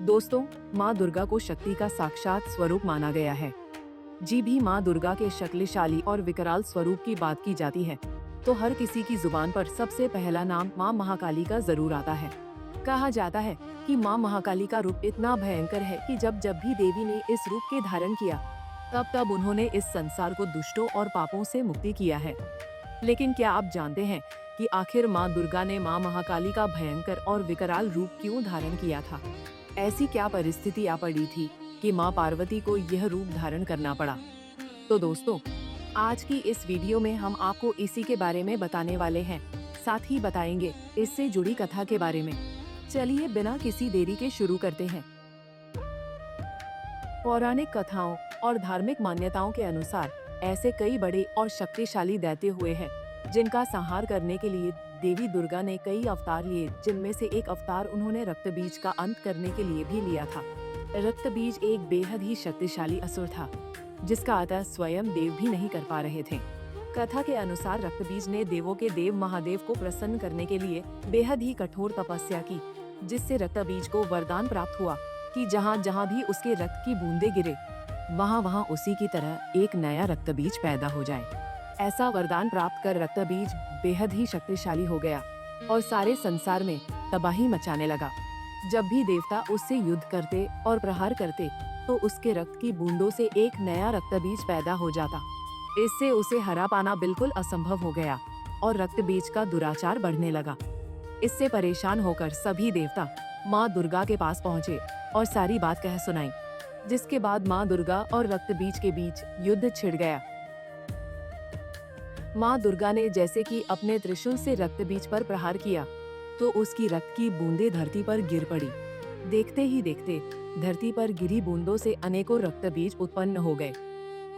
दोस्तों, माँ दुर्गा को शक्ति का साक्षात स्वरूप माना गया है। जी भी माँ दुर्गा के शक्तिशाली और विकराल स्वरूप की बात की जाती है तो हर किसी की जुबान पर सबसे पहला नाम माँ महाकाली का जरूर आता है। कहा जाता है कि माँ महाकाली का रूप इतना भयंकर है कि जब जब भी देवी ने इस रूप के धारण किया तब तब उन्होंने इस संसार को दुष्टों और पापों से मुक्ति किया है। लेकिन क्या आप जानते हैं कि आखिर माँ दुर्गा ने माँ महाकाली का भयंकर और विकराल रूप क्यों धारण किया था? ऐसी क्या परिस्थिति आ पड़ी थी कि माँ पार्वती को यह रूप धारण करना पड़ा? तो दोस्तों, आज की इस वीडियो में हम आपको इसी के बारे में बताने वाले हैं। साथ ही बताएंगे इससे जुड़ी कथा के बारे में। चलिए बिना किसी देरी के शुरू करते हैं। पौराणिक कथाओं और धार्मिक मान्यताओं के अनुसार ऐसे कई बड़े और शक्तिशाली दैत्य हुए हैं जिनका संहार करने के लिए देवी दुर्गा ने कई अवतार लिए, जिनमें से एक अवतार उन्होंने रक्तबीज का अंत करने के लिए भी लिया था। रक्तबीज एक बेहद ही शक्तिशाली असुर था जिसका अंत स्वयं देव भी नहीं कर पा रहे थे। कथा के अनुसार रक्तबीज ने देवों के देव महादेव को प्रसन्न करने के लिए बेहद ही कठोर तपस्या की, जिससे रक्तबीज को वरदान प्राप्त हुआ कि जहाँ जहाँ भी उसके रक्त की बूंदे गिरे वहाँ वहाँ उसी की तरह एक नया रक्तबीज पैदा हो जाए। ऐसा वरदान प्राप्त कर रक्तबीज बेहद ही शक्तिशाली हो गया और सारे संसार में तबाही मचाने लगा। जब भी देवता उससे युद्ध करते और प्रहार करते तो उसके रक्त की बूंदों से एक नया रक्तबीज पैदा हो जाता। इससे उसे हरा पाना बिल्कुल असंभव हो गया और रक्तबीज का दुराचार बढ़ने लगा। इससे परेशान होकर सभी देवता माँ दुर्गा के पास पहुँचे और सारी बात कह सुनाई, जिसके बाद माँ दुर्गा और रक्तबीज के बीच युद्ध छिड़ गया। माँ दुर्गा ने जैसे कि अपने त्रिशूल से रक्तबीज पर प्रहार किया तो उसकी रक्त की बूंदें धरती पर गिर पड़ी। देखते ही देखते धरती पर गिरी बूंदों से अनेकों रक्तबीज उत्पन्न हो गए।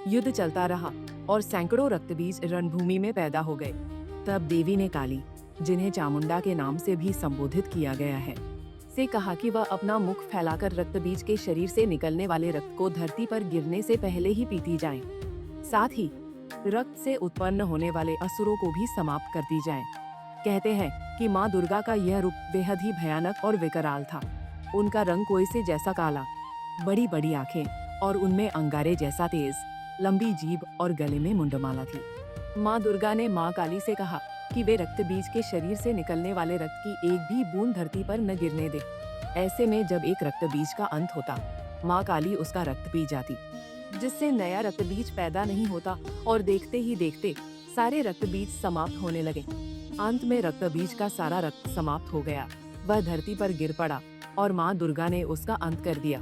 युद्ध चलता रहा और सैकड़ों रक्तबीज रणभूमि में पैदा हो गए। तब देवी ने काली, जिन्हें चामुंडा के नाम से भी संबोधित किया गया है, से कहा कि वह अपना मुख फैलाकर रक्तबीज के शरीर से निकलने वाले रक्त को धरती पर गिरने से पहले ही पीती जाए। साथ ही रक्त से उत्पन्न होने वाले असुरों को भी समाप्त कर दी जाए। कहते हैं कि माँ दुर्गा का यह रूप बेहद ही भयानक और विकराल था। उनका रंग कोयसे जैसा काला, बड़ी बड़ी आंखें और उनमें अंगारे जैसा तेज, लंबी जीभ और गले में मुंडमाला थी। माँ दुर्गा ने माँ काली से कहा कि वे रक्तबीज के शरीर से निकलने वाले रक्त की एक भी बूंद धरती पर न गिरने दे। ऐसे में जब एक रक्तबीज का अंत होता, माँ काली उसका रक्त पी जाती, जिससे नया रक्तबीज पैदा नहीं होता और देखते ही देखते सारे रक्तबीज समाप्त होने लगे। अंत में रक्तबीज का सारा रक्त समाप्त हो गया। वह धरती पर गिर पड़ा और माँ दुर्गा ने उसका अंत कर दिया।